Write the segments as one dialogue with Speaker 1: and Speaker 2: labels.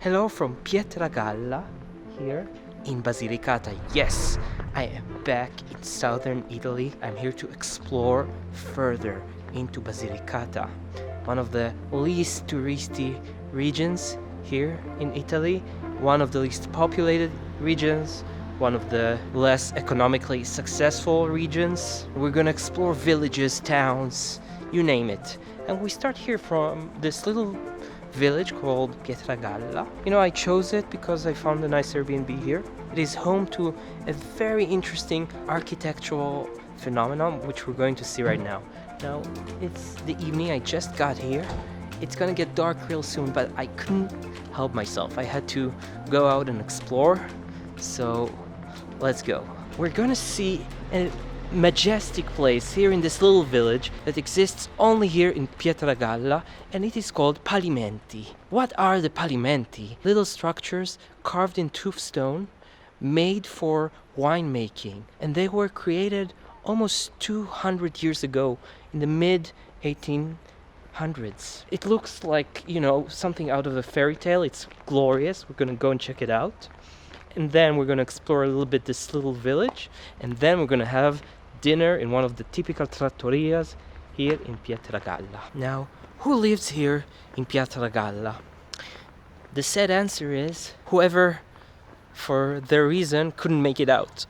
Speaker 1: Hello from Pietragalla, here in Basilicata. Yes, I am back in southern Italy. I'm here to explore further into Basilicata, one of the least touristy regions here in Italy, one of the least populated regions, one of the less economically successful regions. We're gonna explore villages, towns, you name it. And we start here from this little village called Pietragalla. You know, I chose it because I found a nice Airbnb here. It is home to a very interesting architectural phenomenon, which we're going to see right now. Now, it's the evening, I just got here. It's gonna get dark real soon, but I couldn't help myself. I had to go out and explore, so let's go. We're gonna see a majestic place here in this little village that exists only here in Pietragalla, and it is called Palmenti. What are the Palmenti? Little structures carved in tough stone made for winemaking, and they were created almost 200 years ago in the mid 1800s. It looks like, you know, something out of a fairy tale. It's glorious. We're gonna go and check it out, and then we're gonna explore a little bit this little village, and then we're gonna have dinner in one of the typical trattorias here in Pietragalla. Now, who lives here in Pietragalla? The sad answer is whoever, for their reason, couldn't make it out.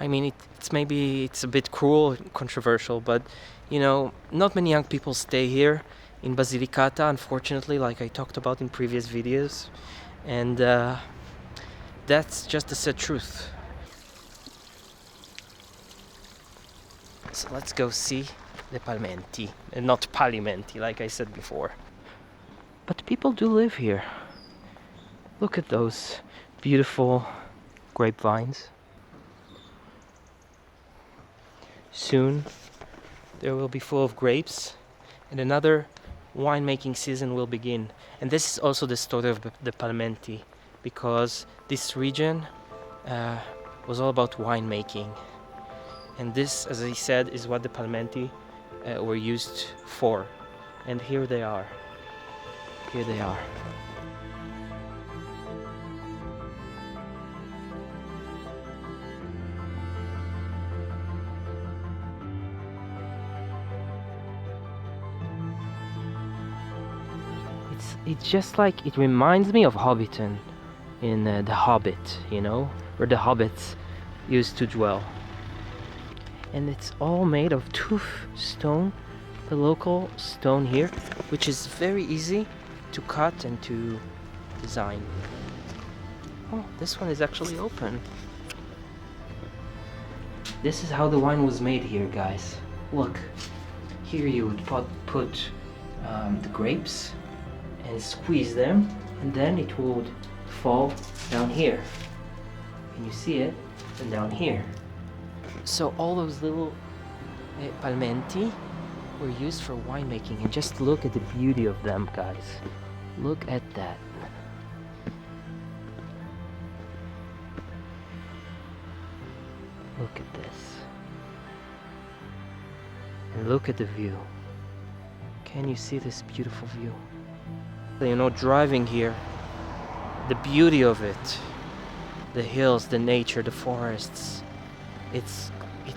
Speaker 1: I mean, it's a bit cruel and controversial, but you know, not many young people stay here in Basilicata, unfortunately, like I talked about in previous videos, and that's just the sad truth. So let's go see the Palmenti, and not Palimenti, like I said before. But people do live here. Look at those beautiful grapevines. Soon they will be full of grapes, and another winemaking season will begin. And this is also the story of the Palmenti, because this region was all about winemaking. And this, as I said, is what the Palmenti were used for. And here they are. Here they are. It's just like, it reminds me of Hobbiton in The Hobbit, you know, where the hobbits used to dwell. And it's all made of tough stone, the local stone here, which is very easy to cut and to design. Oh, this one is actually open. This is how the wine was made here, guys. Look, here you would put the grapes and squeeze them, and then it would fall down here. Can you see it? And down here. So all those little palmenti were used for winemaking, and just look at the beauty of them, guys. Look at that. Look at this. And look at the view. Can you see this beautiful view? You know, driving here, the beauty of it, the hills, the nature, the forests, it's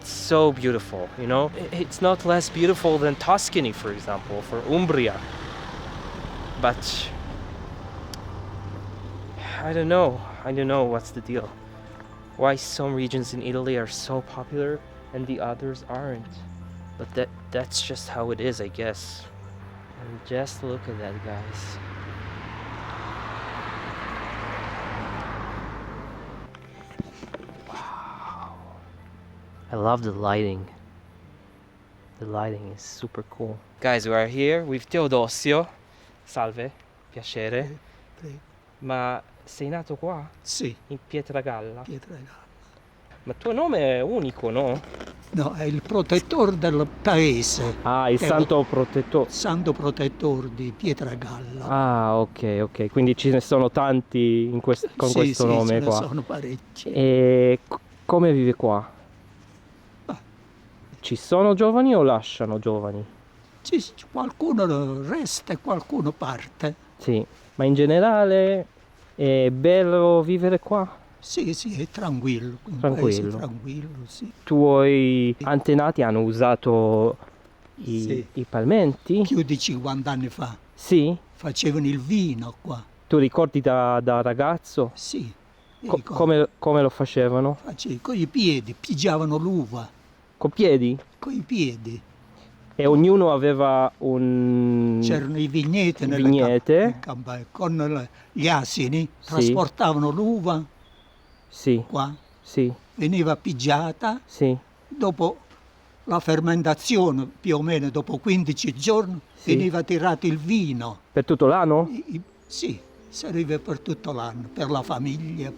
Speaker 1: so beautiful, you know? It's not less beautiful than Tuscany, for example, for Umbria. But I don't know what's the deal. Why some regions in Italy are so popular and the others aren't. But that's just how it is, I guess. And just look at that, guys. I love the lighting. The lighting is super cool. Guys, we are here with Teodosio. Salve, piacere.
Speaker 2: Prego.
Speaker 1: Ma sei nato qua?
Speaker 2: Sì,
Speaker 1: In Pietragalla?
Speaker 2: Pietragalla.
Speaker 1: Ma il tuo nome è unico, no?
Speaker 2: No, è il protettore del paese.
Speaker 1: Ah, il santo protettore.
Speaker 2: Santo protettore di Pietragalla.
Speaker 1: Ah, ok. Quindi ce ne sono tanti con questo nome
Speaker 2: ce
Speaker 1: qua.
Speaker 2: ne sono parecchi.
Speaker 1: E come vive qua?
Speaker 2: Ah.
Speaker 1: Ci sono giovani o lasciano giovani?
Speaker 2: Qualcuno resta e qualcuno parte.
Speaker 1: Sì, ma in generale È bello vivere qua?
Speaker 2: Sì, sì, è tranquillo, un
Speaker 1: Tranquillo.
Speaker 2: paese tranquillo, sì.
Speaker 1: I tuoi antenati hanno usato
Speaker 2: Sì.
Speaker 1: i palmenti?
Speaker 2: Più di 50 anni fa
Speaker 1: Sì?
Speaker 2: facevano il vino qua.
Speaker 1: Tu ricordi da ragazzo?
Speaker 2: Sì, mi ricordo.
Speaker 1: Come lo facevano?
Speaker 2: Con i piedi, pigiavano l'uva,
Speaker 1: Con piedi?
Speaker 2: con i piedi.
Speaker 1: E ognuno aveva un...
Speaker 2: C'erano i vigneti
Speaker 1: Vignete.
Speaker 2: con gli asini,
Speaker 1: Sì.
Speaker 2: trasportavano l'uva
Speaker 1: Sì,
Speaker 2: qua,
Speaker 1: sì,
Speaker 2: veniva pigiata,
Speaker 1: sì.
Speaker 2: dopo la fermentazione, più o meno dopo 15 giorni,
Speaker 1: Sì.
Speaker 2: veniva tirato il vino.
Speaker 1: Per tutto l'anno?
Speaker 2: Sì, serviva per tutto l'anno, per la famiglia.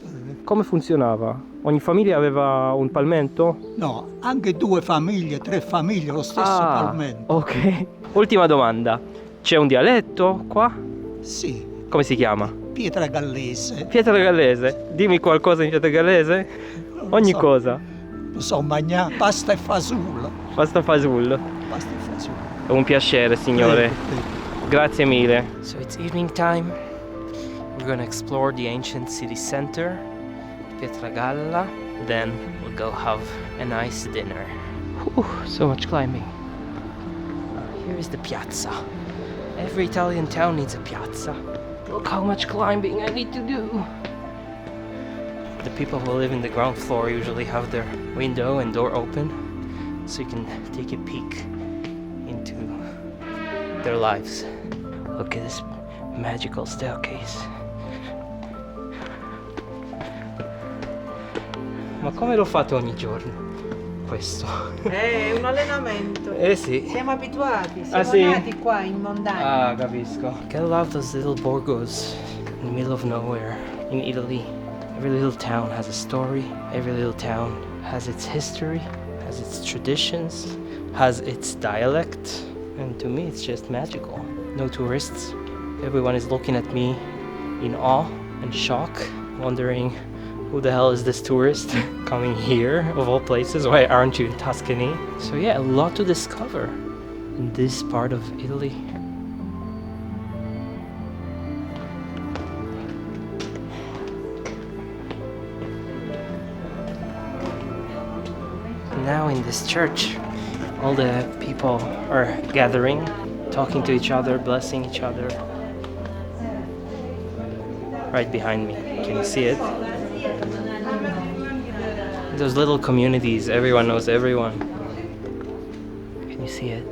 Speaker 1: Come funzionava? Ogni famiglia aveva un palmento?
Speaker 2: No, anche 2 famiglie, 3 famiglie, lo stesso palmento.
Speaker 1: Ok. Ultima domanda. C'è un dialetto qua?
Speaker 2: Sì,
Speaker 1: Come si chiama?
Speaker 2: Pietragallese.
Speaker 1: Pietragallese. Dimmi qualcosa in pietragallese.
Speaker 2: Non lo
Speaker 1: Ogni
Speaker 2: so.
Speaker 1: cosa.
Speaker 2: Lo so, mangiare pasta e fasullo.
Speaker 1: Pasta fasul.
Speaker 2: Pasta e fasullo.
Speaker 1: È un piacere, signore.
Speaker 2: Prego, prego.
Speaker 1: Grazie mille. So it's evening time. We're gonna explore the ancient city center, Pietragalla. Then we'll go have a nice dinner. Whew, so much climbing. Here is the piazza. Every Italian town needs a piazza. Look how much climbing I need to do. The people who live in the ground floor usually have their window and door open, so you can take a peek into their lives. Look at this magical staircase. Ma come lo fate ogni giorno questo?
Speaker 3: È un allenamento.
Speaker 1: Eh sì.
Speaker 3: Siamo abituati, siamo
Speaker 1: sì?
Speaker 3: nati qua in montagna.
Speaker 1: Ah, capisco. I love those little borgos in the middle of nowhere in Italy. Every little town has a story. Every little town has its history, has its traditions, has its dialect. And to me, it's just magical. No tourists. Everyone is looking at me in awe and shock, wondering who the hell is this tourist coming here of all places? Why aren't you in Tuscany? So yeah, a lot to discover in this part of Italy. Now in this church, all the people are gathering, talking to each other, blessing each other. Right behind me, can you see it? Those little communities, everyone knows everyone. Can you see it?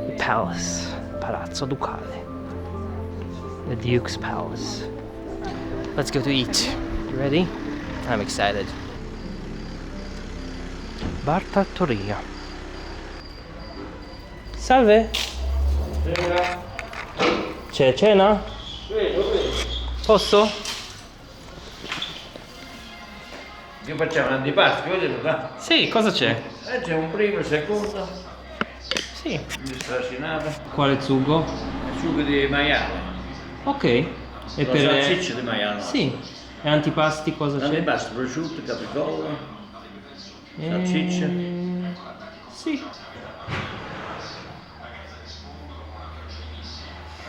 Speaker 1: The palace, Palazzo Ducale. The Duke's Palace. Let's go to eat. You ready? I'm excited. Bar Trattoria. Salve! C'è cena? Posso?
Speaker 4: Che facciamo? Un antipasto? Vedete là?
Speaker 1: Sì, cosa c'è?
Speaker 4: C'è un primo, secondo,
Speaker 1: Sì.
Speaker 4: di stracinata,
Speaker 1: Quale sugo?
Speaker 4: sugo di maiale,
Speaker 1: Ok. E
Speaker 4: la
Speaker 1: per...
Speaker 4: salsiccia di maiale.
Speaker 1: Sì. E antipasti cosa c'è?
Speaker 4: Antipasto, prosciutto, capricollo, salsiccia.
Speaker 1: Sì.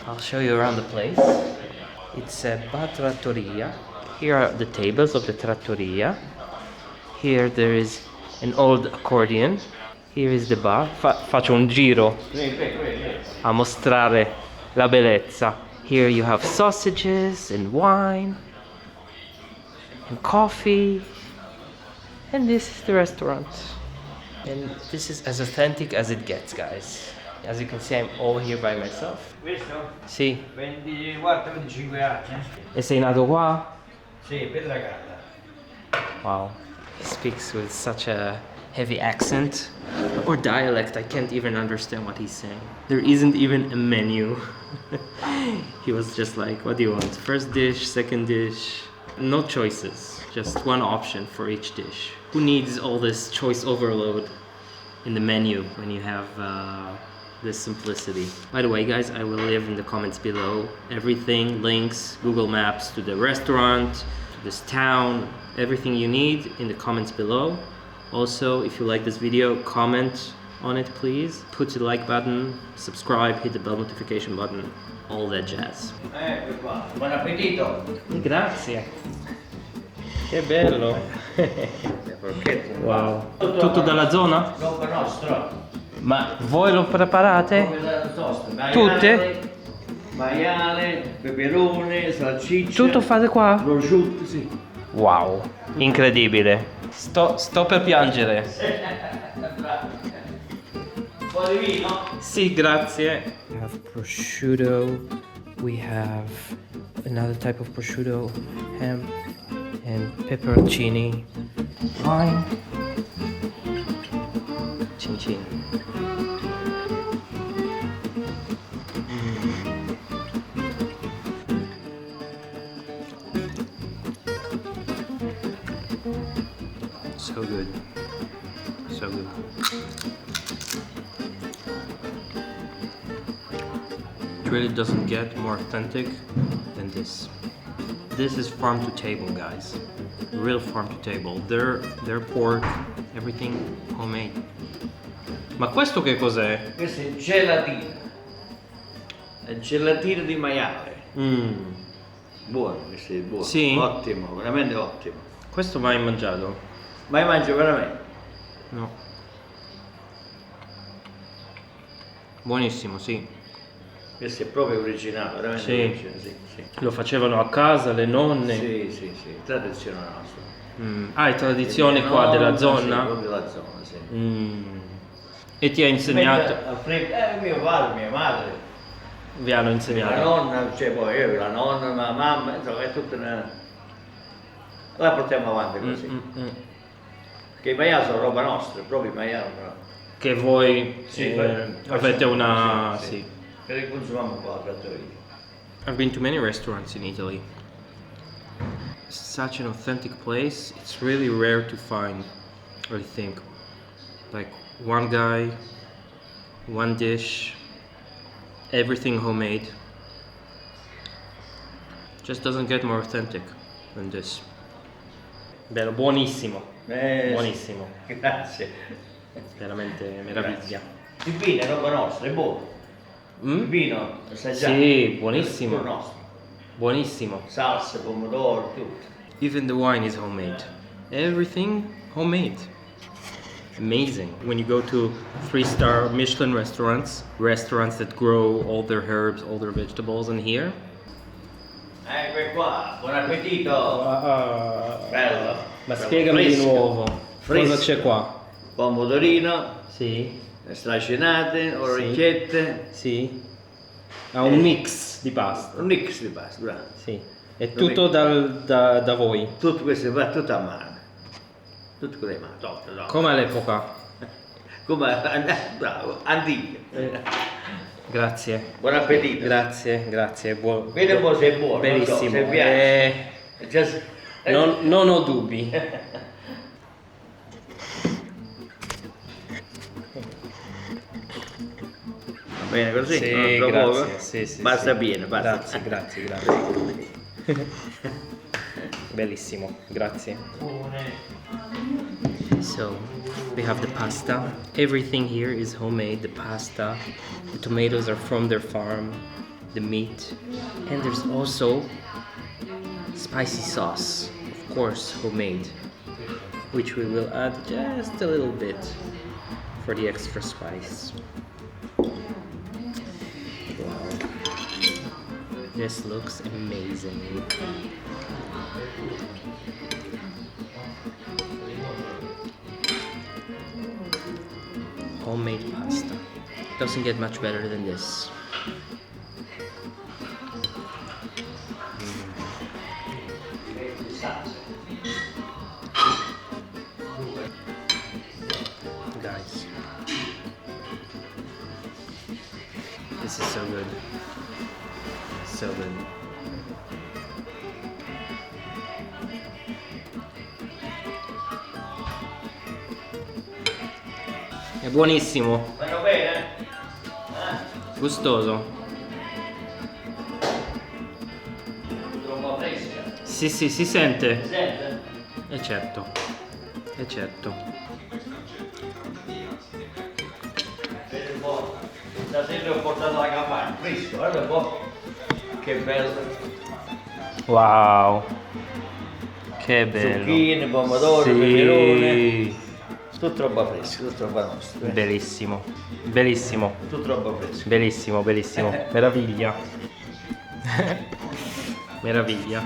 Speaker 1: I'll show you around the place. It's a bar trattoria. Here are the tables of the trattoria. Here there is an old accordion. Here is the bar. Faccio un giro a mostrare la bellezza. Here you have sausages and wine and coffee. And this is the restaurant. And this is as authentic as it gets, guys. As you can see, I'm all here by myself.
Speaker 4: Questo?
Speaker 1: Sì.
Speaker 4: 24-25 anni.
Speaker 1: E sei nato qua?
Speaker 4: Sì, Pietragalla.
Speaker 1: Wow. He speaks with such a heavy accent or dialect. I can't even understand what he's saying. There isn't even a menu. He was just like, what do you want? First dish, second dish. No choices. Just one option for each dish. Who needs all this choice overload in the menu when you have this simplicity? By the way, guys, I will leave in the comments below everything, links, Google Maps to the restaurant, to this town, everything you need in the comments below. Also, if you like this video, comment on it, please. Put the like button, subscribe, hit the bell notification button, all that jazz.
Speaker 4: Ecco qua, buon appetito!
Speaker 1: Grazie. Che bello.
Speaker 4: Le forchette.
Speaker 1: Wow. Tutto dalla zona?
Speaker 4: Roba nostra.
Speaker 1: Ma voi lo preparate?
Speaker 4: Come dalla tosta. Maiale,
Speaker 1: Tutte?
Speaker 4: maiale, peperone, salsiccia.
Speaker 1: Tutto fate qua?
Speaker 4: Prosciutto, sì.
Speaker 1: Wow, incredibile. Sto per piangere.
Speaker 4: Un po' di vino?
Speaker 1: Sì, grazie. We have prosciutto. We have another type of prosciutto, ham, and pepperoncini. Wine. Chin chin. So good. So good. It really doesn't get more authentic than this. This is farm to table, guys. Real farm to table. Their pork, everything homemade. Ma questo che cos'è?
Speaker 4: Questa è gelatina. È gelatina di maiale. Buono, questo è buono.
Speaker 1: Sì?
Speaker 4: Ottimo, veramente ottimo.
Speaker 1: Questo mai mangiato?
Speaker 4: Ma mangio veramente.
Speaker 1: No. Buonissimo, sì.
Speaker 4: Questo è proprio originale, veramente
Speaker 1: Sì.
Speaker 4: originale, sì, sì.
Speaker 1: Lo facevano a casa le nonne.
Speaker 4: Sì, sì, sì, tradizione nostra.
Speaker 1: Ah, è tradizione qua della zona?
Speaker 4: Sì, proprio della zona, sì.
Speaker 1: E ti ha insegnato?
Speaker 4: Al freddo, mio padre, mia madre,
Speaker 1: Vi hanno
Speaker 4: la
Speaker 1: insegnato?
Speaker 4: nonna, cioè poi io, la nonna, la mamma, insomma è tutta una... La portiamo avanti così. Perché i maiali sono roba nostra, proprio i maiali. No?
Speaker 1: Che voi
Speaker 4: Sì,
Speaker 1: avete una...
Speaker 4: sì,
Speaker 1: sì.
Speaker 4: sì. Che li consumiamo qua a Trattoria.
Speaker 1: I've been to many restaurants in Italy. Such an authentic place. It's really rare to find, I think. Like one guy, one dish, everything homemade. Just doesn't get more authentic than this. Bello, buonissimo. Buonissimo.
Speaker 4: Grazie.
Speaker 1: Veramente meraviglia.
Speaker 4: Il vino è roba nostra, è buono. Il vino assaggiato.
Speaker 1: Sì, buonissimo.
Speaker 4: È nostro.
Speaker 1: Buonissimo.
Speaker 4: Salsa, pomodoro, tutto.
Speaker 1: Even the wine is homemade. Everything homemade. Amazing. When you go to 3-star Michelin restaurants that grow all their herbs, all their vegetables, and here.
Speaker 4: Ecco qua, buon appetito. Bello.
Speaker 1: Ma spiegami di
Speaker 4: Fresco.
Speaker 1: nuovo.
Speaker 4: Fresco.
Speaker 1: Cosa c'è qua?
Speaker 4: Pomodorino,
Speaker 1: Sì.
Speaker 4: stracenate, orecchiette,
Speaker 1: Sì. Ha un mix di pasta.
Speaker 4: un mix di pasta, bravo.
Speaker 1: Sì. È tutto da voi.
Speaker 4: Tutto questo va tutto a mano. Tutto con le mani, tutto.
Speaker 1: Come all'epoca.
Speaker 4: Come, bravo, antiche.
Speaker 1: Grazie.
Speaker 4: Buon appetito.
Speaker 1: Grazie.
Speaker 4: Vedi un po' se è buono, non so,
Speaker 1: Benissimo.
Speaker 4: se piace. Just-
Speaker 1: Non ho dubbi.
Speaker 4: Va bene così?
Speaker 1: Sì,
Speaker 4: Non troppo
Speaker 1: grazie.
Speaker 4: poco?
Speaker 1: Sì,
Speaker 4: Basta
Speaker 1: sì.
Speaker 4: pieno, basta.
Speaker 1: Grazie. Bellissimo, grazie. So, we have the pasta. Everything here is homemade. The pasta, the tomatoes are from their farm, the meat, and there's also spicy sauce, of course, homemade, which we will add just a little bit for the extra spice. Wow. This looks amazing. Homemade pasta. Doesn't get much better than this. Guys, this is so good. So good. È buonissimo,
Speaker 4: Vanno bene?
Speaker 1: gustoso.
Speaker 4: Un po' fresca.
Speaker 1: Sì, si sente.
Speaker 4: Si sente?
Speaker 1: E certo.
Speaker 4: Da sera ho portato la campagna, fresco, guarda un po'. Che bello.
Speaker 1: Wow. Che bello.
Speaker 4: Zucchine, pomodori,
Speaker 1: Sì.
Speaker 4: peperone. Tutto roba fresca, tutto roba nostra.
Speaker 1: Bellissimo. Bellissimo.
Speaker 4: Tutto roba fresca.
Speaker 1: Bellissimo, bellissimo. Meraviglia. Meraviglia.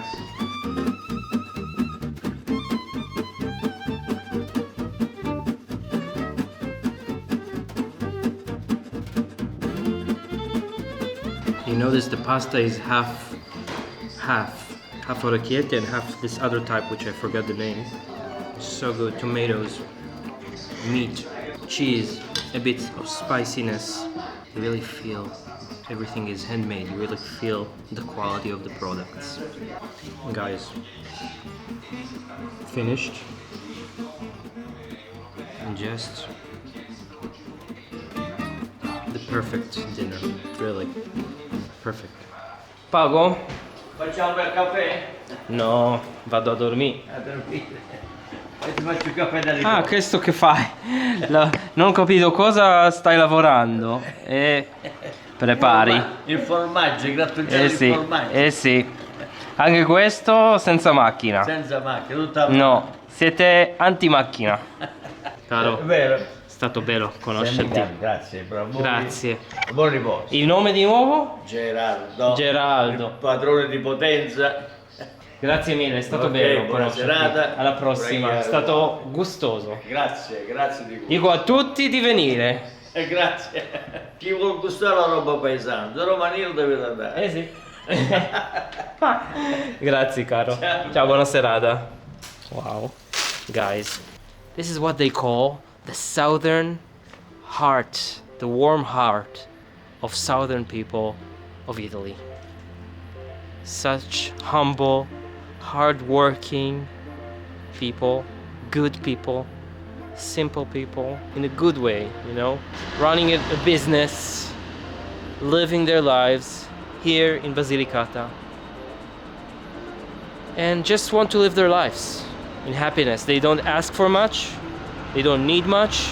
Speaker 1: You notice the pasta is half orecchiette and half this other type which I forgot the name. So good. Tomatoes, meat, cheese, a bit of spiciness. You really feel everything is handmade. You really feel the quality of the products. Guys, finished. And just the perfect dinner. Really perfect. Pago?
Speaker 4: Facciamo un bel caffè?
Speaker 1: No, vado a dormire.
Speaker 4: A dormire. E ti faccio il caffè da lì.
Speaker 1: Ah, questo che fai? Non ho capito cosa stai lavorando. E prepari.
Speaker 4: Il formaggio, il grattugiato
Speaker 1: Sì,
Speaker 4: di formaggio.
Speaker 1: sì. Anche questo senza macchina.
Speaker 4: Senza macchina, tutta
Speaker 1: No, siete anti-macchina. Caro,
Speaker 4: È vero.
Speaker 1: è stato bello conoscerti.
Speaker 4: Grazie, bravo.
Speaker 1: Grazie.
Speaker 4: Buon riposo.
Speaker 1: Il nome di nuovo?
Speaker 4: Geraldo.
Speaker 1: Geraldo.
Speaker 4: Il padrone di Potenza.
Speaker 1: Grazie mille, è stato
Speaker 4: Ok,
Speaker 1: bello
Speaker 4: buona
Speaker 1: conoscerti.
Speaker 4: serata.
Speaker 1: Alla prossima, è
Speaker 4: Prego.
Speaker 1: stato gustoso.
Speaker 4: Grazie, grazie di cuore.
Speaker 1: Dico a tutti di venire.
Speaker 4: E grazie. Chi vuol gustare la roba paesana, da Romanilo deve andare.
Speaker 1: Sì. Grazie caro.
Speaker 4: Ciao.
Speaker 1: Ciao, buona serata. Wow. Guys, this is what they call the southern heart, the warm heart of southern people of Italy. Such humble, hard-working people, good people, simple people, in a good way, you know, running a business, living their lives here in Basilicata, and just want to live their lives in happiness. They don't ask for much, they don't need much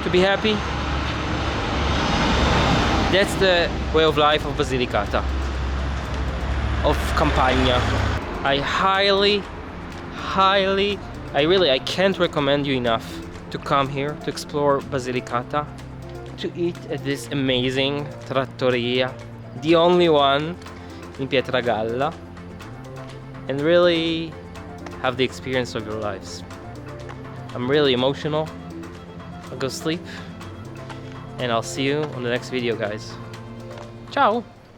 Speaker 1: to be happy. That's the way of life of Basilicata, of Campania. I I can't recommend you enough to come here to explore Basilicata, to eat at this amazing Trattoria, the only one in Pietragalla, and really have the experience of your lives. I'm really emotional. I'll go sleep, and I'll see you on the next video, guys. Ciao!